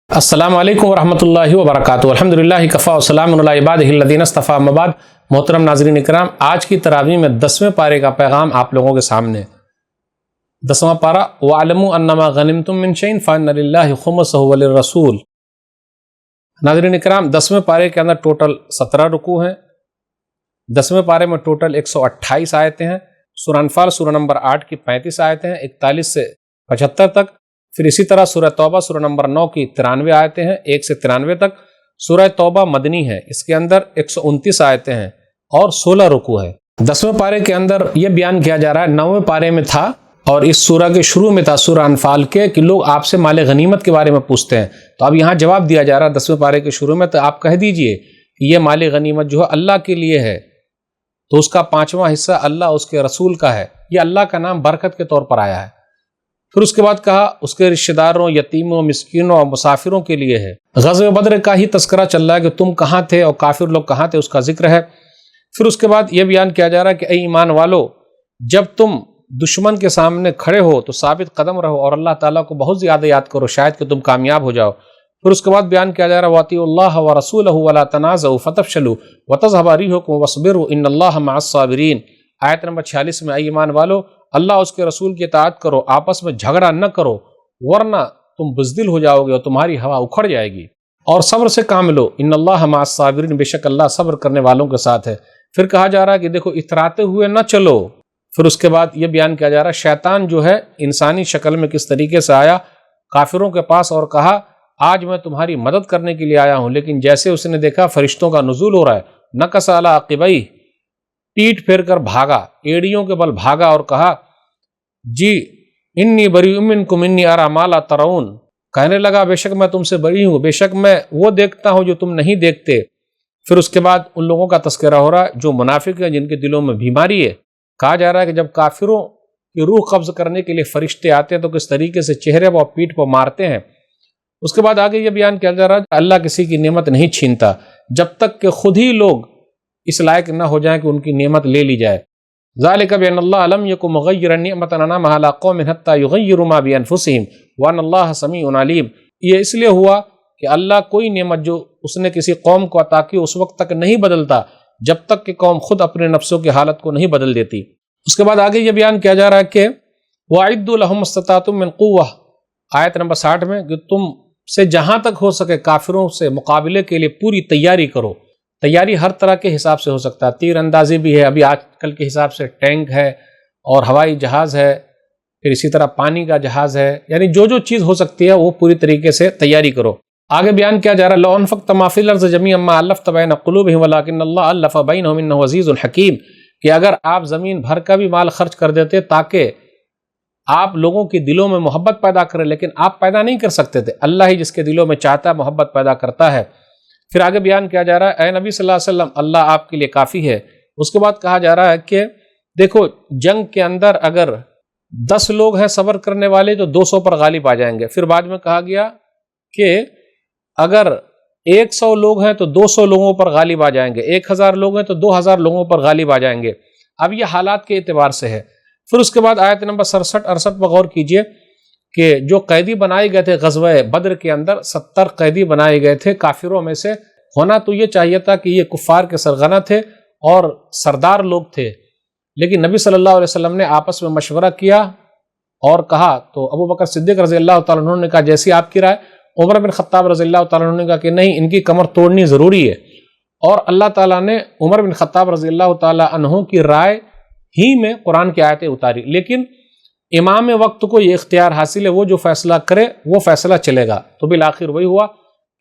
السلام علیکم ورحمۃ اللہ وبرکاتہ۔ الحمدللہ کفا وسلام علی عبادہ الذین اصطفیٰ، اما بعد۔ محترم ناظرین اکرام، آج کی تراویح میں 10ویں پارے کا پیغام آپ لوگوں کے سامنے۔ 10واں پارہ، وَاعْلَمُوا أَنَّمَا غَنِمْتُم مِّن شَيْءٍ فَإِنَّ لِلَّهِ خُمُسَهُ وَلِلرَّسُولِ۔ ناظرین اکرام، 10ویں پارے کے اندر ٹوٹل 17 رکوع ہیں۔ 10ویں پارے میں ٹوٹل 128 آیتیں ہیں۔ سورہ انفال سورہ نمبر 8 کی 35 آیتیں ہیں، 41 سے 75 تک۔ پھر اسی طرح سورہ توبہ سورہ نمبر 9 کی 93 آیتیں ہیں، 1 سے 93 تک۔ سورہ توبہ مدنی ہے، اس کے اندر 129 آیتیں ہیں اور 16 رکوع ہے۔ 10ویں پارے کے اندر یہ بیان کیا جا رہا ہے، 9ویں پارے میں تھا اور اس سورہ کے شروع میں تھا سورہ انفال کے، کہ لوگ آپ سے مال غنیمت کے بارے میں پوچھتے ہیں، تو اب یہاں جواب دیا جا رہا ہے 10ویں پارے کے شروع میں، تو آپ کہہ دیجئے کہ یہ مال غنیمت جو ہے اللہ کے لیے ہے، تو اس کا 5واں حصہ اللہ اس کے رسول کا ہے۔ یہ اللہ کا نام برکت کے طور پر آیا ہے۔ پھر اس کے بعد کہا اس کے رشتہ داروں، یتیموں، مسکینوں اور مسافروں کے لیے ہے۔ غزوہ بدر کا ہی تذکرہ چل رہا ہے کہ تم کہاں تھے اور کافر لوگ کہاں تھے، اس کا ذکر ہے۔ پھر اس کے بعد یہ بیان کیا جا رہا ہے کہ اے ایمان والو، جب تم دشمن کے سامنے کھڑے ہو تو ثابت قدم رہو اور اللہ تعالیٰ کو بہت زیادہ یاد کرو، شاید کہ تم کامیاب ہو جاؤ۔ پھر اس کے بعد بیان کیا جا رہا ہے وَأَطِیعُوا اللَّهَ وَرَسُولَهُ وَلَا تَنَازَعُوا فَتَفْشَلُوا وَتَذْهَبَ رِیحُکُم وَاصْبِرُوا إِنَّ اللَّهَ مَعَ الصَّابِرِینَ۔ آیت نمبر 46 میں، اے ایمان والو، اللہ اس کے رسول کی اطاعت کرو، آپس میں جھگڑا نہ کرو، ورنہ تم بزدل ہو جاؤ گے اور تمہاری ہوا اکھڑ جائے گی، اور صبر سے کام لو، ان اللہ مع الصابرین، بے شک اللہ صبر کرنے والوں کے ساتھ ہے۔ پھر کہا جا رہا ہے کہ دیکھو اتراتے ہوئے نہ چلو۔ پھر اس کے بعد یہ بیان کیا جا رہا ہے شیطان جو ہے انسانی شکل میں کس طریقے سے آیا کافروں کے پاس اور کہا آج میں تمہاری مدد کرنے کے لیے آیا ہوں، لیکن جیسے اس نے دیکھا فرشتوں کا نزول ہو رہا ہے، نکص علی عقبیہ، پیٹ پھیر کر بھاگا، ایڑیوں کے بل بھاگا اور کہا جی انی بریء منکم انی اری ما لا ترون، کہنے لگا بے شک میں تم سے بری ہوں، بے شک میں وہ دیکھتا ہوں جو تم نہیں دیکھتے۔ پھر اس کے بعد ان لوگوں کا تذکرہ ہو رہا ہے جو منافق ہیں، جن کے دلوں میں بیماری ہے۔ کہا جا رہا ہے کہ جب کافروں کی روح قبض کرنے کے لیے فرشتے آتے ہیں تو کس طریقے سے چہرے پر پیٹھ پر مارتے ہیں۔ اس کے بعد آگے یہ بیان کیا جا رہا ہے اللہ کسی کی نعمت نہیں چھینتا جب تک کہ خود ہی لوگ اس لائق نہ ہو جائیں کہ ان کی نعمت لے لی جائے۔ ذالک بان اللہ لم یکن مغیرا نعمۃ انعمها علی قوم حتی یغیروا ما بانفسہم وان اللہ سمیع علیم۔ یہ اس لیے ہوا کہ اللہ کوئی نعمت جو اس نے کسی قوم کو عطا کی اس وقت تک نہیں بدلتا جب تک کہ قوم خود اپنے نفسوں کی حالت کو نہیں بدل دیتی۔ اس کے بعد آگے یہ بیان کیا جا رہا ہے کہ وَأَعِدُّوا لَهُمْ مَا اسْتَطَعْتُم مِّن قُوَّةٍ، آیت نمبر 60 میں، کہ تم سے جہاں تک ہو سکے کافروں سے مقابلے کے لیے پوری تیاری کرو۔ تیاری ہر طرح کے حساب سے ہو سکتا ہے، تیر اندازی بھی ہے، ابھی آج کل کے حساب سے ٹینک ہے اور ہوائی جہاز ہے، پھر اسی طرح پانی کا جہاز ہے، یعنی جو جو چیز ہو سکتی ہے وہ پوری طریقے سے تیاری کرو۔ آگے بیان کیا جا رہا ہے لَوْ أَنفَقْتَ مَا فِي الْأَرْضِ جَمِيعًا مَا أَلَّفْتَ بَيْنَ قُلُوبِهِمْ وَلَٰكِنَّ اللَّهَ أَلَّفَ بَيْنَهُمْ إِنَّهُ عَزِيزٌ حَكِيمٌ، کہ اگر آپ زمین بھر کا بھی مال خرچ کر دیتے تاکہ آپ لوگوں کے دلوں میں محبت پیدا کریں، لیکن آپ پیدا نہیں کر سکتے تھے، اللہ ہی جس کے دلوں میں چاہتا ہے محبت پیدا کرتا ہے۔ پھر آگے بیان کیا جا رہا ہے اے نبی صلی اللہ علیہ وسلم اللہ آپ کے لیے کافی ہے۔ اس کے بعد کہا جا رہا ہے کہ دیکھو جنگ کے اندر اگر 10 لوگ ہیں صبر کرنے والے تو 200 پر غالب آ جائیں گے۔ پھر بعد میں کہا گیا کہ اگر 100 لوگ ہیں تو 200 لوگوں پر غالب آ جائیں گے، 1000 لوگ ہیں تو 2000 لوگوں پر غالب آ جائیں گے۔ اب یہ حالات کے اعتبار سے ہے۔ پھر اس کے بعد آیت نمبر 67-68 پر غور کیجئے کہ جو قیدی بنائے گئے تھے غزوہ بدر کے اندر 70 قیدی بنائے گئے تھے کافروں میں سے۔ ہونا تو یہ چاہیے تھا کہ یہ کفار کے سرغنہ تھے اور سردار لوگ تھے، لیکن نبی صلی اللہ علیہ وسلم نے آپس میں مشورہ کیا اور کہا، تو ابو بکر صدیق رضی اللہ تعالیٰ عنہ نے کہا جیسی آپ کی رائے، عمر بن خطاب رضی اللہ تعالیٰ عنہ نے کہا کہ نہیں ان کی کمر توڑنی ضروری ہے، اور اللہ تعالیٰ نے عمر بن خطاب رضی اللہ تعالیٰ عنہ کی رائے ہی میں قرآن کی آیتیں اتاری۔ لیکن امام وقت کو یہ اختیار حاصل ہے، وہ جو فیصلہ کرے وہ فیصلہ چلے گا۔ تو بالآخر وہی ہوا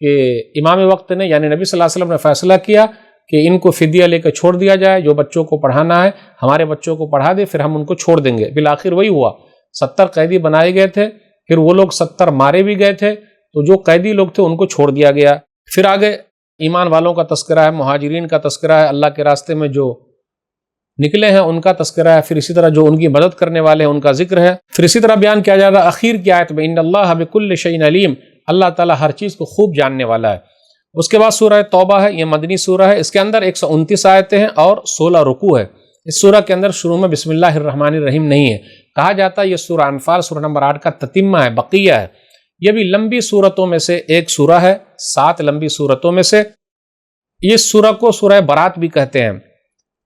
کہ امام وقت نے یعنی نبی صلی اللہ علیہ وسلم نے فیصلہ کیا کہ ان کو فدیہ لے کر چھوڑ دیا جائے، جو بچوں کو پڑھانا ہے ہمارے بچوں کو پڑھا دے، پھر ہم ان کو چھوڑ دیں گے۔ بالآخر وہی ہوا، 70 قیدی بنائے گئے تھے، پھر وہ لوگ 70 مارے بھی گئے تھے، تو جو قیدی لوگ تھے ان کو چھوڑ دیا گیا۔ پھر آگے ایمان والوں کا تذکرہ ہے، مہاجرین کا تذکرہ ہے، اللہ کے راستے میں جو نکلے ہیں ان کا تذکرہ ہے، پھر اسی طرح جو ان کی مدد کرنے والے ہیں ان کا ذکر ہے۔ پھر اسی طرح بیان کیا جا رہا ہے اخیر کی آیت میں ان اللہ بکل شیء علیم، اللہ تعالیٰ ہر چیز کو خوب جاننے والا ہے۔ اس کے بعد سورہ توبہ ہے، یہ مدنی سورہ ہے، اس کے اندر 129 آیتیں ہیں اور 16 رکوع ہے۔ اس سورہ کے اندر شروع میں بسم اللہ الرحمن الرحیم نہیں ہے، کہا جاتا ہے یہ سورہ انفال سورہ نمبر 8 کا تتمہ ہے، بقیہ ہے، یہ بھی لمبی صورتوں میں سے ایک سورہ ہے، 7 لمبی صورتوں میں سے۔ اس سورہ کو سورہ برات بھی کہتے ہیں۔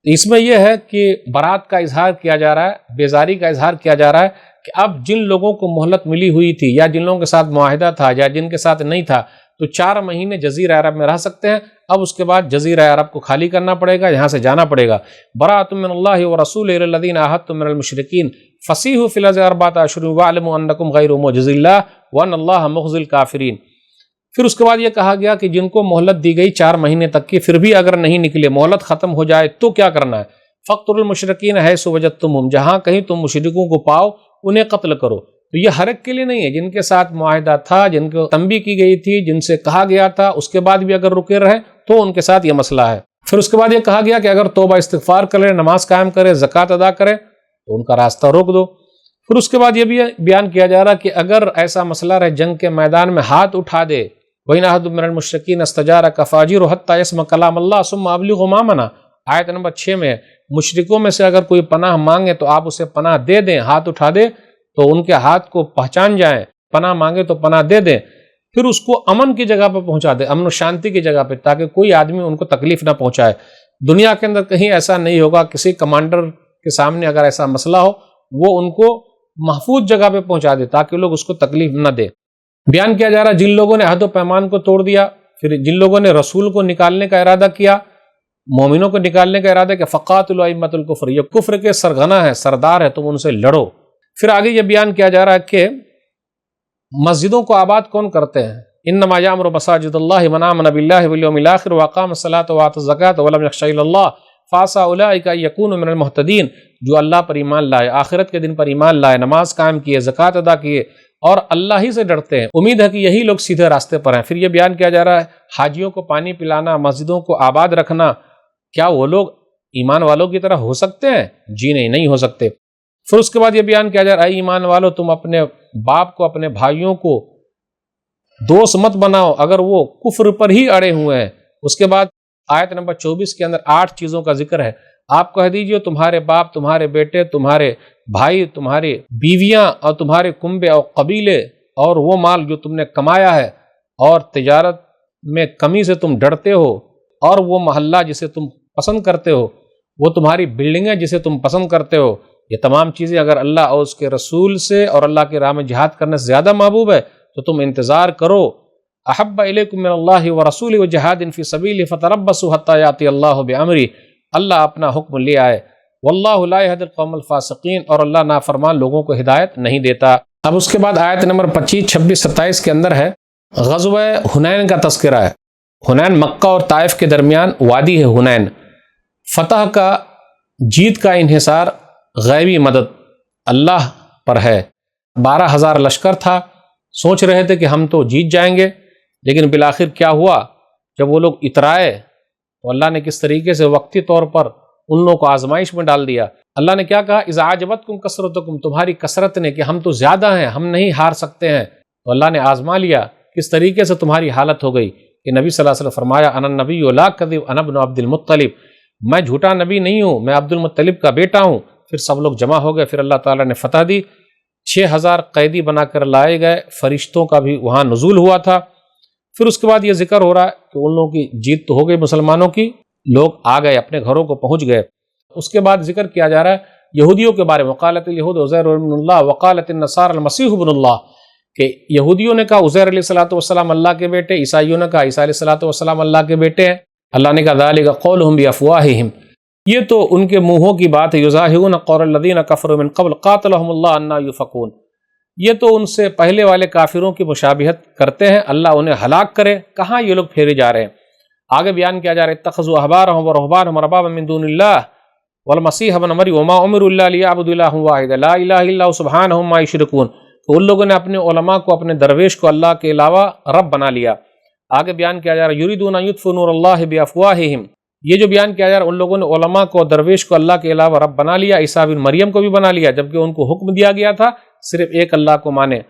اس میں یہ ہے کہ برات کا اظہار کیا جا رہا ہے، بیزاری کا اظہار کیا جا رہا ہے کہ اب جن لوگوں کو مہلت ملی ہوئی تھی یا جن لوگوں کے ساتھ معاہدہ تھا یا جن کے ساتھ نہیں تھا، تو 4 مہینے جزیرہ عرب میں رہ سکتے ہیں۔ اب اس کے بعد جزیرہ عرب کو خالی کرنا پڑے گا، یہاں سے جانا پڑے گا۔ براۃ من اللہ ورسولہ الی الذین عاہدتم من المشرکین فسیحوا فی الارض 4 اشہر واعلموا انکم غیر معجزی اللہ وان اللہ مخزی الکافرین۔ پھر اس کے بعد یہ کہا گیا کہ جن کو مہلت دی گئی 4 مہینے تک کی، پھر بھی اگر نہیں نکلے، مہلت ختم ہو جائے تو کیا کرنا ہے؟ فاقتلوا المشرکین حیث وجدتموہم، جہاں کہیں تم مشرکوں کو پاؤ انہیں قتل کرو۔ تو یہ ہر ایک کے لیے نہیں ہے، جن کے ساتھ معاہدہ تھا، جن کو تنبیہ کی گئی تھی، جن سے کہا گیا تھا، اس کے بعد بھی اگر رکے رہے تو ان کے ساتھ یہ مسئلہ ہے۔ پھر اس کے بعد یہ کہا گیا کہ اگر توبہ استغفار کرے، نماز قائم کرے، زکوٰۃ ادا کرے تو ان کا راستہ روک دو۔ پھر اس کے بعد یہ بھی بیان کیا جا رہا کہ اگر ایسا مسئلہ رہے جنگ کے میدان میں ہاتھ اٹھا دے، وَإِنْ أَحَدٌ مِّنَ الْمُشْرِكِينَ اسْتَجَارَكَ فَأَجِرْهُ حَتَّىٰ يَسْمَعَ كَلَامَ اللَّهِ ثُمَّ أَبْلِغْهُ مَأْمَنَهُ، آیت نمبر 6 میں مشرکوں میں سے اگر کوئی پناہ مانگے تو آپ اسے پناہ دے دیں، ہاتھ اٹھا دے تو ان کے ہاتھ کو پہچان جائیں، پناہ مانگے تو پناہ دے دیں، پھر اس کو امن کی جگہ پہ پہنچا دیں، امن و شانتی کی جگہ پہ، تاکہ کوئی آدمی ان کو تکلیف نہ پہنچائے۔ دنیا کے اندر کہیں ایسا نہیں ہوگا، کسی کمانڈر کے سامنے اگر ایسا مسئلہ ہو وہ ان کو محفوظ جگہ پہ پہنچا دے تاکہ لوگ اس کو تکلیف نہ دے۔ بیان کیا جا رہا جن لوگوں نے عہد و پیمان کو توڑ دیا، پھر جن لوگوں نے رسول کو نکالنے کا ارادہ کیا، مومنوں کو نکالنے کا ارادہ کہ فقاتلوا ائمۃ الکفر، یہ کفر کے سرغنہ ہے، سردار ہے، تم ان سے لڑو۔ پھر آگے یہ بیان کیا جا رہا ہے کہ مسجدوں کو آباد کون کرتے ہیں؟ انما یامر مساجد اللہ من آمن باللہ والیوم الاخر واقام الصلاۃ وآتى الزکاۃ ولم یخش الا اللہ فعسى اولئک ان یکونوا من المہتدین، جو اللہ پر ایمان لائے، آخرت کے دن پر ایمان لائے، نماز قائم کیے، زکوٰۃ ادا کیے اور اللہ ہی سے ڈرتے ہیں، امید ہے کہ یہی لوگ سیدھے راستے پر ہیں۔ پھر یہ بیان کیا جا رہا ہے حاجیوں کو پانی پلانا، مسجدوں کو آباد رکھنا، کیا وہ لوگ ایمان والوں کی طرح ہو سکتے ہیں؟ جی نہیں ہو سکتے۔ پھر اس کے بعد یہ بیان کیا جا رہا ہے اے ایمان والو، تم اپنے باپ کو، اپنے بھائیوں کو دوست مت بناؤ اگر وہ کفر پر ہی اڑے ہوئے ہیں۔ اس کے بعد آیت نمبر 24 کے اندر 8 چیزوں کا ذکر ہے۔ آپ کہہ دیجئے تمہارے باپ، تمہارے بیٹے، تمہارے بھائی، تمہاری بیویاں اور تمہارے کنبے اور قبیلے اور وہ مال جو تم نے کمایا ہے اور تجارت میں کمی سے تم ڈرتے ہو، اور وہ محلہ جسے تم پسند کرتے ہو، وہ تمہاری بلڈنگیں جسے تم پسند کرتے ہو، یہ تمام چیزیں اگر اللہ اور اس کے رسول سے اور اللہ کی راہ میں جہاد کرنے سے زیادہ محبوب ہے تو تم انتظار کرو۔ احب الیکم من اللہ ورسولہ وجہاد فی سبیلہ فتربصوا حتی یاتی اللہ بامرہ، اللہ اپنا حکم لے آئے، واللہ لا یہدی القوم الفاسقین، اور اللہ نافرمان لوگوں کو ہدایت نہیں دیتا۔ اب اس کے بعد آیت نمبر 25، 26، 27 کے اندر ہے غزوہ حنین کا تذکرہ ہے۔ حنین مکہ اور طائف کے درمیان وادی ہے حنین، فتح کا، جیت کا انحصار، غیبی مدد اللہ پر ہے۔ 12,000 لشکر تھا، سوچ رہے تھے کہ ہم تو جیت جائیں گے، لیکن بالآخر کیا ہوا؟ جب وہ لوگ اترائے تو اللہ نے کس طریقے سے وقتی طور پر ان لوگوں کو آزمائش میں ڈال دیا۔ اللہ نے کیا کہا؟ اذا اعجبتکم کثرتکم، تمہاری کثرت نے، کہ ہم تو زیادہ ہیں، ہم نہیں ہار سکتے ہیں، تو اللہ نے آزما لیا کس طریقے سے تمہاری حالت ہو گئی کہ نبی صلی اللہ علیہ وسلم فرمایا انا النبی لا کذب انا ابن عبد المطلب، میں جھوٹا نبی نہیں ہوں، میں عبد المطلب کا بیٹا ہوں۔ پھر سب لوگ جمع ہو گئے، پھر اللہ تعالیٰ نے فتح دی، 6,000 قیدی بنا کر لائے گئے، فرشتوں کا بھی وہاں نزول ہوا تھا۔ پھر اس کے بعد یہ ذکر ہو رہا ہے کہ ان لوگوں کی جیت تو ہو گئی مسلمانوں کی، لوگ آ گئے، اپنے گھروں کو پہنچ گئے۔ اس کے بعد ذکر کیا جا رہا ہے یہودیوں کے بارے میں، وقالت الیہود عزیر ابن اللہ وقالت النصارى المسیح ابن اللہ، کہ یہودیوں نے کہا عزیر علیہ الصلوۃ والسلام اللہ کے بیٹے، عیسائیوں نے کہا عیسیٰ علیہ الصلوۃ والسلام اللہ کے بیٹے ہیں۔ اللہ نے کہا ذالک قولہم بافواہہم، یہ تو ان کے منہوں کی بات ہے، یظاہرون قول الذین کفروا من قبل قاتلہم اللہ انا یؤفکون، یہ تو ان سے پہلے والے کافروں کی مشابہت کرتے ہیں، اللہ انہیں ہلاک کرے، کہاں یہ لوگ پھیرے جا رہے ہیں۔ آگے بیان کیا جا رہا ہے اتخذوا احبارهم ورهبانهم اربابا من دون اللہ والمسیح ابن مریم وما امروا الا لیعبدوا الہا واحدا لا الہ الا هو سبحانہ عما یشرکون، تو ان لوگوں نے اپنے علماء کو، اپنے درویش کو اللہ کے علاوہ رب بنا لیا۔ آگے بیان کیا جا رہا ہے یریدون ان یطفئوا نور اللہ بافواہہم، یہ جو بیان کیا جا رہا ہے ان لوگوں نے علماء کو، درویش کو اللہ کے علاوہ رب بنا لیا، عیسیٰ بن مریم کو بھی بنا لیا، جبکہ ان کو حکم دیا گیا تھا صرف ایک اللہ کو مانے۔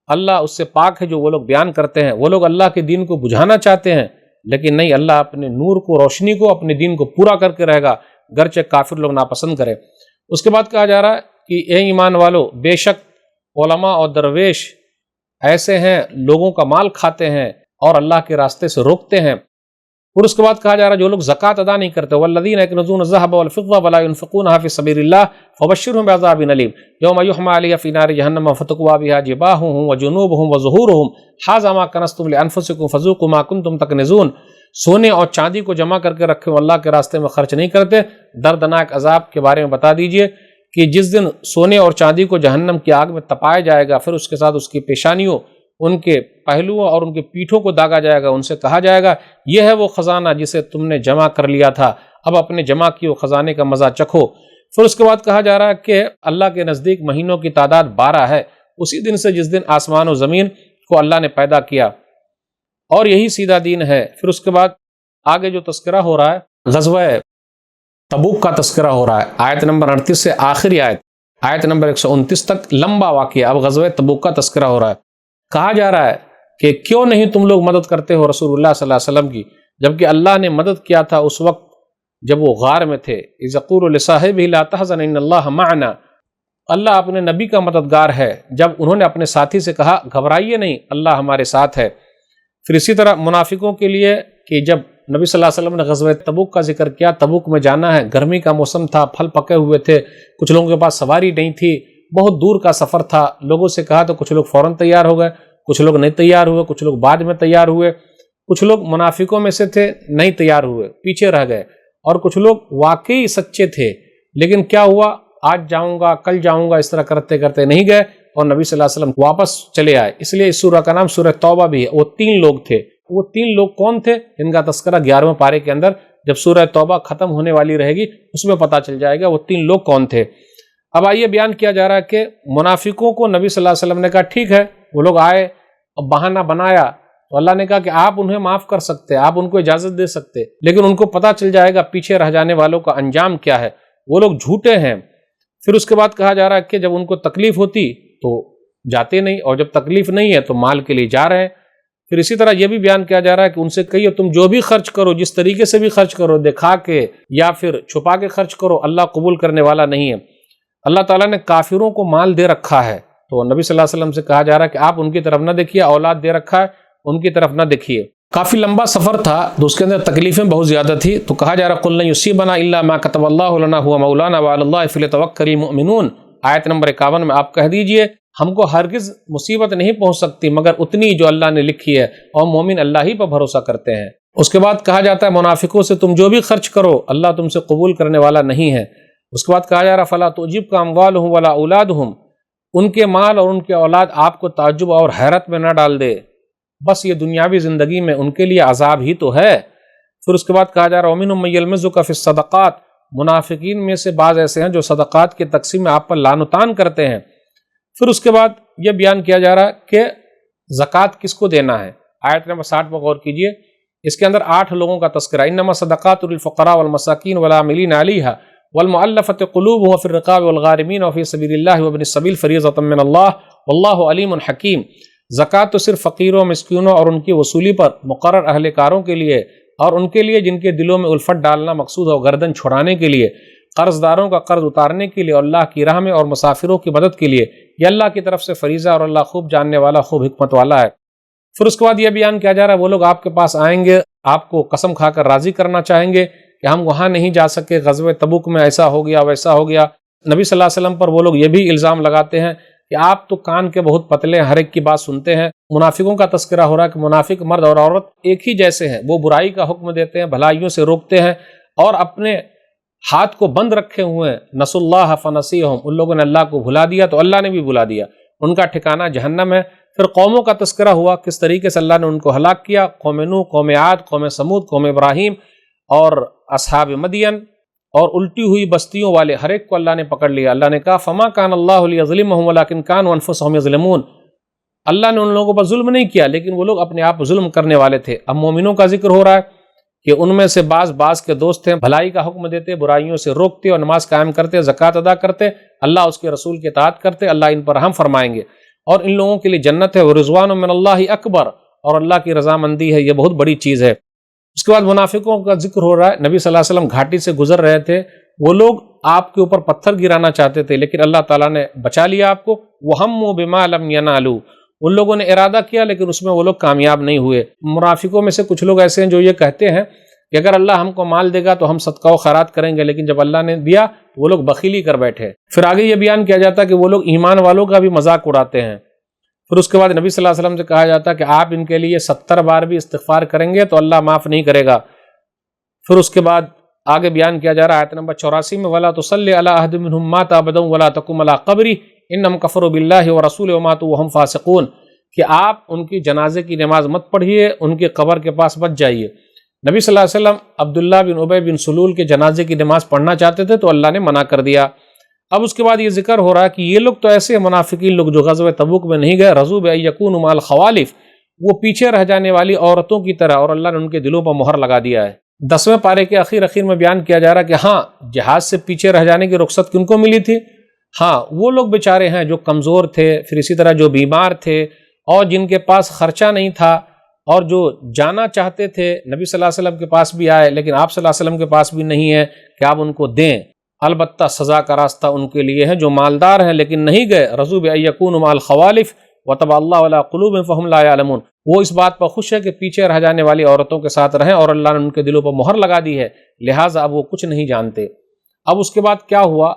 اللہ اس سے پاک ہے جو وہ لوگ بیان کرتے ہیں، وہ لوگ اللہ کے دین کو بجھانا چاہتے ہیں، لیکن نہیں، اللہ اپنے نور کو، روشنی کو، اپنے دین کو پورا کر کے رہے گا، گرچہ کافر لوگ ناپسند کرے۔ اس کے بعد کہا جا رہا ہے کہ اے ایمان والو، بے شک علماء اور درویش ایسے ہیں لوگوں کا مال کھاتے ہیں اور اللہ کے راستے سے روکتے ہیں۔ پھر اس کے بعد کہا جا رہا ہے جو لوگ زکوٰۃ ادا نہیں کرتے، والذین یکنزون الذھب والفضة ولا ينفقونها في سبیل اللہ فبشرهم بعذاب علیم یوم یحمى علیہا فی نار جہنم فتکوی بها جباہهم وجنوبهم وظہورهم ھذا ما کنزتم لانفسکم فذوقوا ما کنتم تکنزون۔ سونے اور چاندی کو جمع کر کے رکھے اللہ کے راستے میں خرچ نہیں کرتے، دردناک عذاب کے بارے میں بتا دیجئے کہ جس دن سونے اور چاندی کو جہنم کی آگ میں تپایا جائے گا، پھر اس کے ساتھ اس کی پیشانیوں، ان کے پہلوؤں اور ان کے پیٹھوں کو داغا جائے گا، ان سے کہا جائے گا یہ ہے وہ خزانہ جسے تم نے جمع کر لیا تھا، اب اپنے جمع کیے خزانے کا مزہ چکھو۔ پھر اس کے بعد کہا جا رہا ہے کہ اللہ کے نزدیک مہینوں کی تعداد 12 ہے، اسی دن سے جس دن آسمان و زمین کو اللہ نے پیدا کیا، اور یہی سیدھا دین ہے۔ پھر اس کے بعد آگے جو تذکرہ ہو رہا ہے غزوہ تبوک کا تذکرہ ہو رہا ہے، آیت نمبر 38 سے آخری آیت نمبر 129 تک لمبا واقعہ۔ اب غزوہ تبوک کا تذکرہ ہو رہا ہے، کہا جا رہا ہے کہ کیوں نہیں تم لوگ مدد کرتے ہو رسول اللہ صلی اللہ علیہ وسلم کی، جبکہ اللہ نے مدد کیا تھا اس وقت جب وہ غار میں تھے۔ اذ یقول لصاحبہ لا تحزن ان اللہ معنا، اللہ اپنے نبی کا مددگار ہے جب انہوں نے اپنے ساتھی سے کہا گھبرائیے نہیں، اللہ ہمارے ساتھ ہے۔ پھر اسی طرح منافقوں کے لیے کہ جب نبی صلی اللہ علیہ وسلم نے غزوہ تبوک کا ذکر کیا، تبوک میں جانا ہے، گرمی کا موسم تھا، پھل پکے ہوئے تھے، کچھ لوگوں کے پاس سواری نہیں تھی، بہت دور کا سفر تھا، لوگوں سے کہا تو کچھ لوگ فوراً تیار ہو گئے، کچھ لوگ نہیں تیار ہوئے، کچھ لوگ بعد میں تیار ہوئے، کچھ لوگ منافقوں میں سے تھے نہیں تیار ہوئے، پیچھے رہ گئے، اور کچھ لوگ واقعی سچے تھے لیکن کیا ہوا، آج جاؤں گا کل جاؤں گا اس طرح کرتے کرتے نہیں گئے اور نبی صلی اللہ علیہ وسلم واپس چلے آئے۔ اس لیے اس سورہ کا نام سورہ توبہ بھی ہے۔ وہ 3 لوگ تھے، وہ 3 لوگ کون تھے ان کا تذکرہ 11ویں پارے کے اندر جب سورہ توبہ ختم ہونے والی رہے گی اس میں پتہ چل جائے گا وہ 3 لوگ کون تھے۔ اب آئیے بیان کیا جا رہا ہے کہ منافقوں کو نبی صلی اللہ علیہ وسلم نے کہا ٹھیک ہے، وہ لوگ آئے، اب بہانہ بنایا تو اللہ نے کہا کہ آپ انہیں معاف کر سکتے، آپ ان کو اجازت دے سکتے، لیکن ان کو پتہ چل جائے گا پیچھے رہ جانے والوں کا انجام کیا ہے، وہ لوگ جھوٹے ہیں۔ پھر اس کے بعد کہا جا رہا ہے کہ جب ان کو تکلیف ہوتی تو جاتے نہیں، اور جب تکلیف نہیں ہے تو مال کے لیے جا رہے ہیں۔ پھر اسی طرح یہ بھی بیان کیا جا رہا ہے کہ ان سے کہیے تم جو بھی خرچ کرو، جس طریقے سے بھی خرچ کرو، دکھا کے یا پھر چھپا کے خرچ کرو، اللہ قبول کرنے والا نہیں ہے۔ اللہ تعالیٰ نے کافروں کو مال دے رکھا ہے تو نبی صلی اللہ علیہ وسلم سے کہا جا رہا ہے کہ آپ ان کی طرف نہ دیکھیے، اولاد دے رکھا ہے ان کی طرف نہ دیکھیے۔ کافی لمبا سفر تھا تو اس کے اندر تکلیفیں بہت زیادہ تھی، تو کہا جا رہا قل لن یصیبنا الا ما كتب اللہ لنا هو مولانا وعلى اللہ فلیتوکل المؤمنون۔ آیت نمبر 51 میں آپ کہہ دیجئے ہم کو ہرگز مصیبت نہیں پہنچ سکتی مگر اتنی جو اللہ نے لکھی ہے، اور مومن اللہ ہی پر بھروسہ کرتے ہیں۔ اس کے بعد کہا جاتا ہے منافقوں سے تم جو بھی خرچ کرو اللہ تم سے قبول کرنے والا نہیں ہے۔ اس کے بعد کہا جا رہا فلا تعجبک اموالهم ولا اولادهم، ان کے مال اور ان کے اولاد آپ کو تعجب اور حیرت میں نہ ڈال دے، بس یہ دنیاوی زندگی میں ان کے لیے عذاب ہی تو ہے۔ پھر اس کے بعد کہا جا رہا ومنهم من یلمزک فی الصدقات، منافقین میں سے بعض ایسے ہیں جو صدقات کی تقسیم میں آپ پر لعن و طعن کرتے ہیں۔ پھر اس کے بعد یہ بیان کیا جا رہا کہ زکوٰۃ کس کو دینا ہے، آیت نمبر 60 پر غور کیجئے، اس کے اندر 8 لوگوں کا تذکرہ، انما صدقات للفقراء والمساکین والعاملین علیہا والمؤلفۃ قلوبهم وفی الرقاب والغارمین وفی سبیل اللہ وابن السبیل فریضۃ من اللہ واللہ علیم حکیم۔ زکوٰۃ تو صرف فقیروں، مسکینوں اور ان کی وصولی پر مقرر اہل کاروں کے لیے، اور ان کے لیے جن کے دلوں میں الفت ڈالنا مقصود ہو، گردن چھڑانے کے لیے، قرض داروں کا قرض اتارنے کے لیے، اور اللہ کی راہ میں اور مسافروں کی مدد کے لیے، یہ اللہ کی طرف سے فریضہ، اور اللہ خوب جاننے والا، خوب حکمت والا ہے۔ پھر اس کے بعد یہ بیان کیا جا رہا ہے وہ لوگ آپ کے پاس آئیں گے، آپ کو قسم کھا کر راضی کرنا چاہیں گے کہ ہم وہاں نہیں جا سکے، غزوہ تبوک میں ایسا ہو گیا ویسا ہو گیا۔ نبی صلی اللہ علیہ وسلم پر وہ لوگ یہ بھی الزام لگاتے ہیں کہ آپ تو کان کے بہت پتلے، ہر ایک کی بات سنتے ہیں۔ منافقوں کا تذکرہ ہو رہا ہے کہ منافق مرد اور عورت ایک ہی جیسے ہیں، وہ برائی کا حکم دیتے ہیں، بھلائیوں سے روکتے ہیں، اور اپنے ہاتھ کو بند رکھے ہوئے ہیں۔ نسوا اللہ فنسیہم، ان لوگوں نے اللہ کو بھلا دیا تو اللہ نے بھی بھلا دیا، ان کا ٹھکانہ جہنم ہے۔ پھر قوموں کا تذکرہ ہوا، کس طریقے سے اللہ نے ان کو ہلاک کیا، قوم نوح، قوم عاد، قوم سمود، قوم ابراہیم اور اصحاب مدین، اور الٹی ہوئی بستیوں والے ہر ایک کو اللہ نے پکڑ لیا۔ اللہ نے کہا فما کان اللہ لیظلمہم ولکن کانوا انفسہم یظلمون، اللہ نے ان لوگوں پر ظلم نہیں کیا لیکن وہ لوگ اپنے آپ ظلم کرنے والے تھے۔ اب مومنوں کا ذکر ہو رہا ہے کہ ان میں سے بعض کے دوست ہیں، بھلائی کا حکم دیتے، برائیوں سے روکتے اور نماز قائم کرتے، زکوٰۃ ادا کرتے، اللہ اس کے رسول کی اطاعت کرتے، اللہ ان پر رحم فرمائیں گے، اور ان لوگوں کے لیے جنت ہے، ورضوان من اللہ اکبر، اور اللہ کی رضامندی ہے، یہ بہت بڑی چیز ہے۔ اس کے بعد منافقوں کا ذکر ہو رہا ہے، نبی صلی اللہ علیہ وسلم گھاٹی سے گزر رہے تھے، وہ لوگ آپ کے اوپر پتھر گرانا چاہتے تھے لیکن اللہ تعالیٰ نے بچا لیا آپ کو۔ وَهَمُّوا بِمَا لَمْ يَنَالُوا، ان لوگوں نے ارادہ کیا لیکن اس میں وہ لوگ کامیاب نہیں ہوئے۔ منافقوں میں سے کچھ لوگ ایسے ہیں جو یہ کہتے ہیں کہ اگر اللہ ہم کو مال دے گا تو ہم صدقہ و خیرات کریں گے، لیکن جب اللہ نے دیا وہ لوگ بخیلی کر بیٹھے۔ پھر آگے یہ بیان کیا جاتا ہے کہ وہ لوگ ایمان والوں کا بھی مذاق اڑاتے ہیں۔ پھر اس کے بعد نبی صلی اللہ علیہ وسلم سے کہا جاتا ہے کہ آپ ان کے لیے 70 بار بھی استغفار کریں گے تو اللہ معاف نہیں کرے گا۔ پھر اس کے بعد آگے بیان کیا جا رہا ہے آیت نمبر 84 میں وَلَا تُصَلِّ عَلَىٰ أَحَدٍ مِّنْهُمْ مَاتَ أَبَدًا وَلَا تَقُمْ عَلَىٰ قَبْرِهِ إِنَّهُمْ كَفَرُوا بِاللَّهِ وَرَسُولِهِ وَمَاتُوا وَهُمْ فَاسِقُونَ، کہ آپ ان کی جنازے کی نماز مت پڑھیے، ان کے قبر کے پاس مت جائیے۔ نبی صلی اللہ علیہ وسلم عبداللہ بن ابی بن سلول کے جنازے کی نماز پڑھنا چاہتے تھے تو اللہ نے منع کر دیا۔ اب اس کے بعد یہ ذکر ہو رہا ہے کہ یہ لوگ تو ایسے منافقین لوگ جو غزوہ تبوک میں نہیں گئے، رضوا بأن یکونوا مع الخوالف، وہ پیچھے رہ جانے والی عورتوں کی طرح، اور اللہ نے ان کے دلوں پر مہر لگا دیا ہے۔ 10ویں پارے کے اخیر میں بیان کیا جا رہا ہے کہ ہاں، جہاد سے پیچھے رہ جانے کی رخصت کن کو ملی تھی؟ ہاں، وہ لوگ بیچارے ہیں جو کمزور تھے، پھر اسی طرح جو بیمار تھے اور جن کے پاس خرچہ نہیں تھا اور جو جانا چاہتے تھے، نبی صلی اللہ علیہ وسلم کے پاس بھی آئے لیکن آپ صلی اللہ علیہ وسلم کے پاس بھی نہیں ہے کہ آپ ان کو دیں۔ البتہ سزا کا راستہ ان کے لیے ہے جو مالدار ہیں لیکن نہیں گئے، رضوا بأن یکونوا مع الخوالف وطبع اللہ علی قلوبہم فہم لا یعلمون، وہ اس بات پر خوش ہے کہ پیچھے رہ جانے والی عورتوں کے ساتھ رہیں اور اللہ نے ان کے دلوں پر مہر لگا دی ہے، لہٰذا اب وہ کچھ نہیں جانتے۔ اب اس کے بعد کیا ہوا؟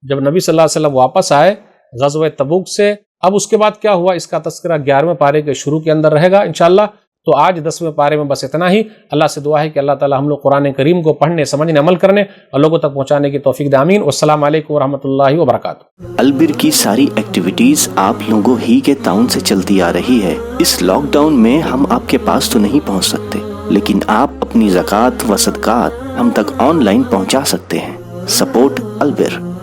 جب نبی صلی اللہ علیہ وسلم واپس آئے غزوہ تبوک سے، اب اس کے بعد کیا ہوا اس کا تذکرہ 11ویں پارے کے شروع کے اندر رہے گا انشاءاللہ۔ تو آج 10ویں پارے میں بس اتنا ہی۔ اللہ سے دعا ہے کہ اللہ تعالی ہم لوگ قرآن کریم کو پڑھنے، سمجھنے، عمل کرنے اور لوگوں تک پہنچانے کی توفیق دے، آمین۔ والسلام علیکم ورحمۃ اللہ وبرکاتہ۔ البر کی ساری ایکٹیویٹیز آپ لوگوں ہی کے تعاون سے چلتی آ رہی ہے۔ اس لاک ڈاؤن میں ہم آپ کے پاس تو نہیں پہنچ سکتے، لیکن آپ اپنی زکوٰۃ و صدقات ہم تک آن لائن پہنچا سکتے ہیں۔ سپورٹ البر۔